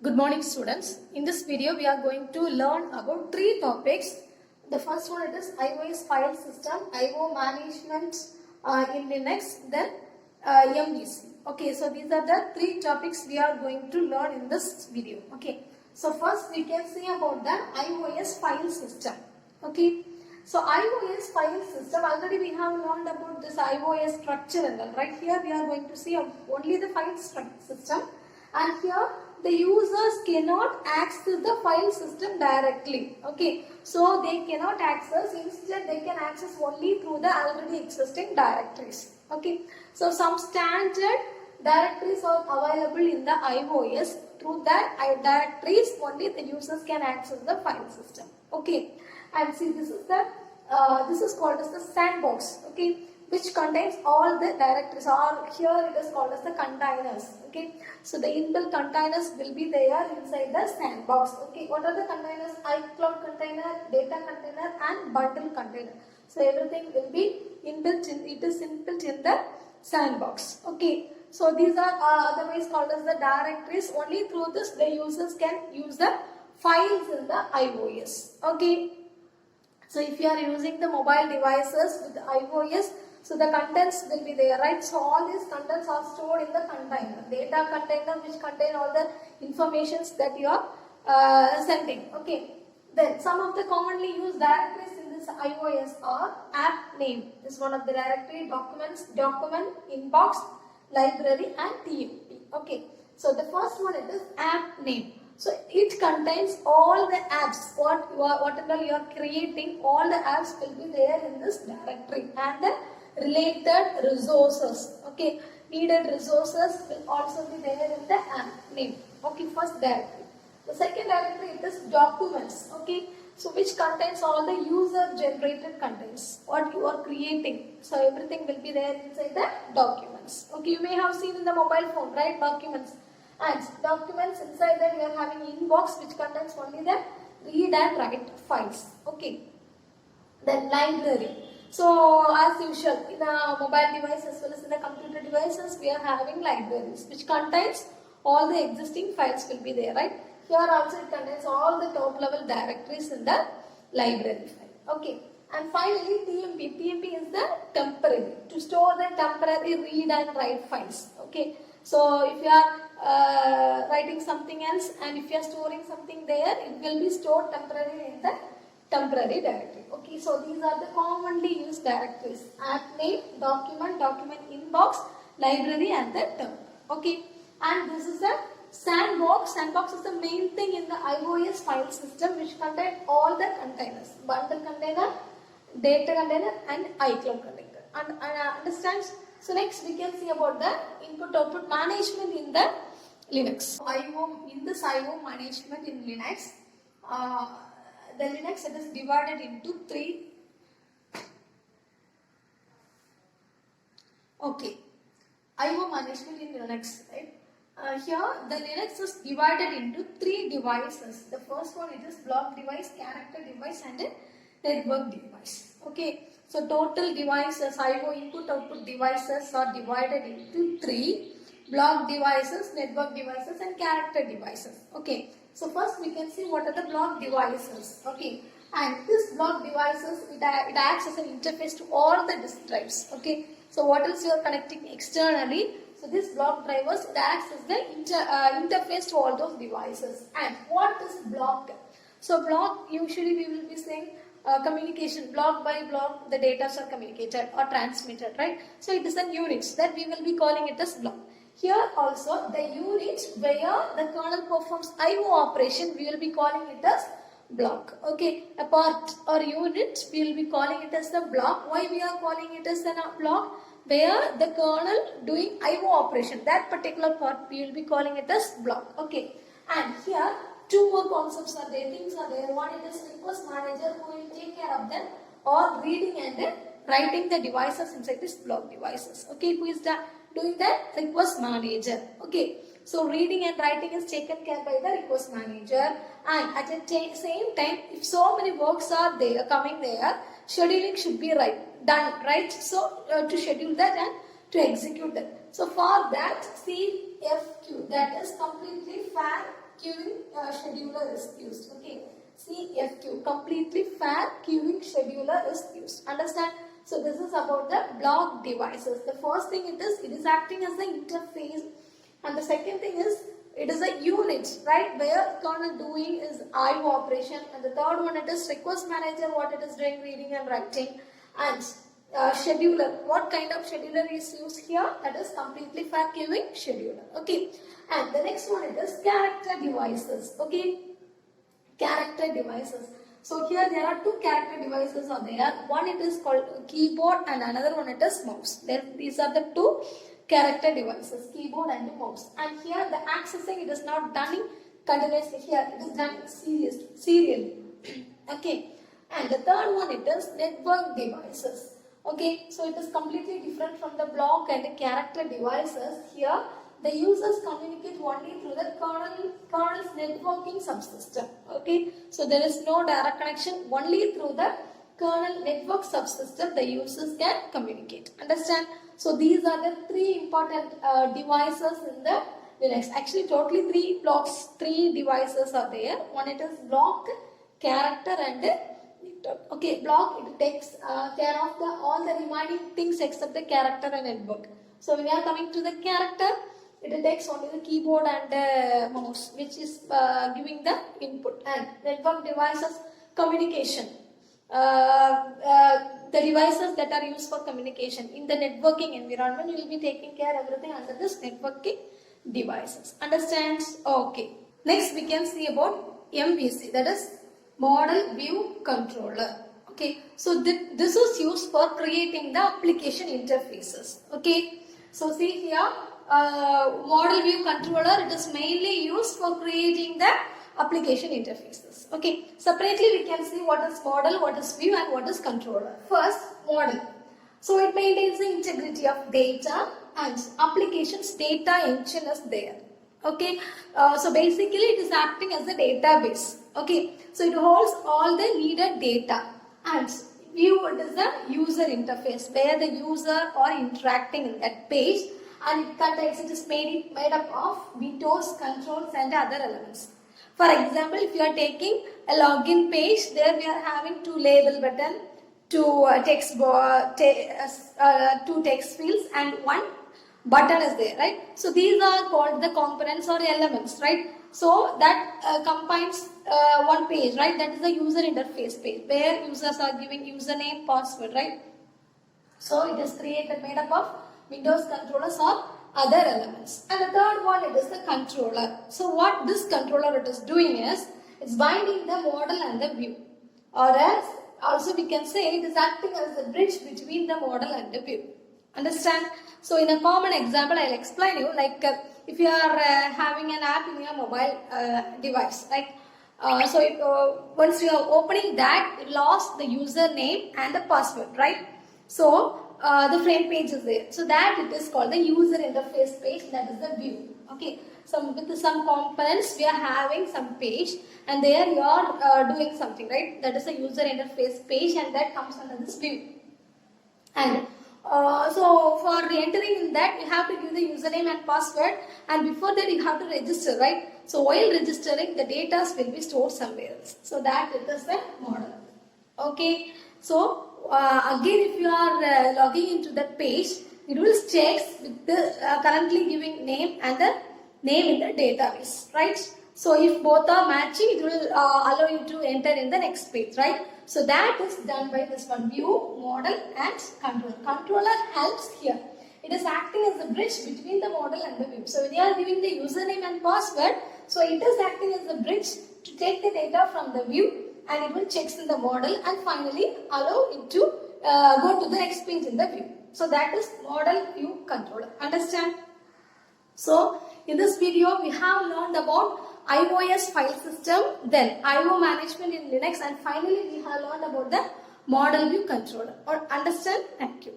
Good morning students. In this video we are going to learn about three topics. The first one is iOS file system, IO management in Linux, then MVC. Okay, so these are the three topics we are going to learn in this video. Okay, so first we can see about the iOS file system. Okay, so iOS file system, already we have learned about this iOS structure and all, right? Here we are going to see only the file system, and here the users cannot access the file system directly. Okay, so they cannot access, instead they can access only through the already existing directories. Okay, so some standard directories are available in the iOS. Through that directories only the users can access the file system. Okay, and see, this is called as the sandbox. Okay, which contains all the directories, or here it is called as the containers. Okay, so the inbuilt containers will be there inside the sandbox. Okay, what are the containers? iCloud container, data container, and bundle container. So everything will be inbuilt in, it is inbuilt in the sandbox. Okay, so these are otherwise called as the directories. Only through this the users can use the files in the iOS. Okay, so if you are using the mobile devices with iOS, so the contents will be there, right? So all these contents are stored in the container, data container, which contain all the informations that you are sending. Okay. Then some of the commonly used directories in this iOS are app name. This is one of the directory, documents, document, inbox, library, and TMP. Okay. So the first one is app name. So it contains all the apps, whatever you are creating, all the apps will be there in this directory, and the related resources. Okay, needed resources will also be there in the app name. Okay, first directory. The second directory is documents. Okay, so which contains all the user generated contents, what you are creating. So everything will be there inside the documents. Okay, you may have seen in the mobile phone, right? Documents. And documents, inside that we are having inbox, which contains only the read and write files. Okay. Then library. So as usual in a mobile device as well as in the computer devices, we are having libraries which contains all the existing files will be there, right? Here also it contains all the top level directories in the library file. Okay. And finally TMP. TMP is the temporary, to store the temporary read and write files. Okay. So if you are writing something else, and if you are storing something there, it will be stored temporarily in the temporary directory. Okay, so these are the commonly used directories: app name, document, document inbox, library, and the term. Okay, and this is the sandbox. Sandbox is the main thing in the iOS file system, which contains all the containers: bundle container, data container, and iCloud container. And understands? So next we can see about the input-output management in the Linux. In this IO management in Linux, the Linux, it is divided into three. Okay, IO management in Linux, right? Here the Linux is divided into three devices. The first one is block device, character device, and a network device. Okay, so total devices, IO input-output devices are divided into three: block devices, network devices, and character devices. Okay, so first we can see what are the block devices. Okay, and this block devices, it acts as an interface to all the disk drives. Okay, so what else you are connecting externally? So this block drivers, it acts as the interface to all those devices. And what is block? So block, usually we will be saying communication, block by block the data are communicated or transmitted, right? So it is a unit that we will be calling it as block. Here also the unit where the kernel performs IO operation, we will be calling it as block. Okay, a part or unit, we will be calling it as the block. Why we are calling it as a block? Where the kernel doing IO operation, that particular part we will be calling it as block. Okay, and here two more concepts are there, things are there. One is request manager, who will take care of them, or reading and writing the devices inside this block devices. Okay, who is doing that? Request manager. Okay, so reading and writing is taken care by the request manager, and at the same time, if so many works are there coming there, scheduling should be done, right? So to schedule that, and to execute that. So for that, CFQ, that is completely fair queuing scheduler is used. Okay, CFQ, completely fair queuing scheduler is used. Understand? So this is about the block devices. The first thing it is acting as an interface, and the second thing is it is a unit, right, where kernel doing is IO operation, and the third one it is request manager, what it is doing, reading and writing, and scheduler, what kind of scheduler is used here, that is completely fair queuing scheduler. Okay, and the next one it is character devices. Okay, character devices. So here there are two character devices are there. One it is called keyboard and another one it is mouse. These are the two character devices, keyboard and mouse. And here the accessing it is not done continuously. Here it is done serially. Okay. And the third one it is network devices. Okay. So it is completely different from the block and the character devices. Here the users communicate only through the kernel's networking subsystem. Okay, so there is no direct connection, only through the kernel network subsystem the users can communicate. Understand? So these are the three important devices in the Linux. Actually, totally three devices are there. One it is block, character, and network. Okay, block it takes care of all the remaining things except the character and network. So when we are coming to the character, it takes only the keyboard and mouse, which is giving the input, and network devices communication. The devices that are used for communication in the networking environment, you will be taking care of everything under this networking devices. Understand? Okay. Next we can see about MVC, that is Model View Controller. Okay. So this is used for creating the application interfaces. Okay. So see here. Model view controller, it is mainly used for creating the application interfaces. Okay, separately we can see what is model, what is view, and what is controller. First, model. So it maintains the integrity of data and applications data engine is there. Okay, so basically it is acting as a database. Okay, so it holds all the needed data, and view it is the user interface where the user are interacting in that page. And it is made up of windows, controls, and other elements. For example, if you are taking a login page, there we are having two label button, two text fields, and one button is there, right? So these are called the components or elements, right? So that combines one page, right? That is the user interface page where users are giving username, password, right? So it is made up of Windows controllers or other elements. And the third one, it is the controller. So what this controller it is doing is, it's binding the model and the view. Or else, also we can say it is acting as a bridge between the model and the view. Understand? So in a common example, I'll explain you, like if you are having an app in your mobile device, right? Once you are opening that, it lost the username and the password, right? So the frame page is there. So that it is called the user interface page, that is the view. Okay. So with some components we are having some page, and there you are doing something, right? That is a user interface page, and that comes under this view. And so for entering in that, you have to give the username and password, and before that you have to register, right? So while registering, the data will be stored somewhere else. So that it is the model. Okay. So again, if you are logging into that page, it will check with the currently giving name and the name in the database, right? So if both are matching, it will allow you to enter in the next page, right? So that is done by this one, view, model, and controller. Controller helps here. It is acting as a bridge between the model and the view. So when you are giving the username and password, so it is acting as a bridge to take the data from the view, and it will check in the model and finally allow it to go to the next page in the view. So that is model view controller. Understand? So in this video we have learned about iOS file system, then IO management in Linux, and finally we have learned about the model view controller. Or understand? Thank you.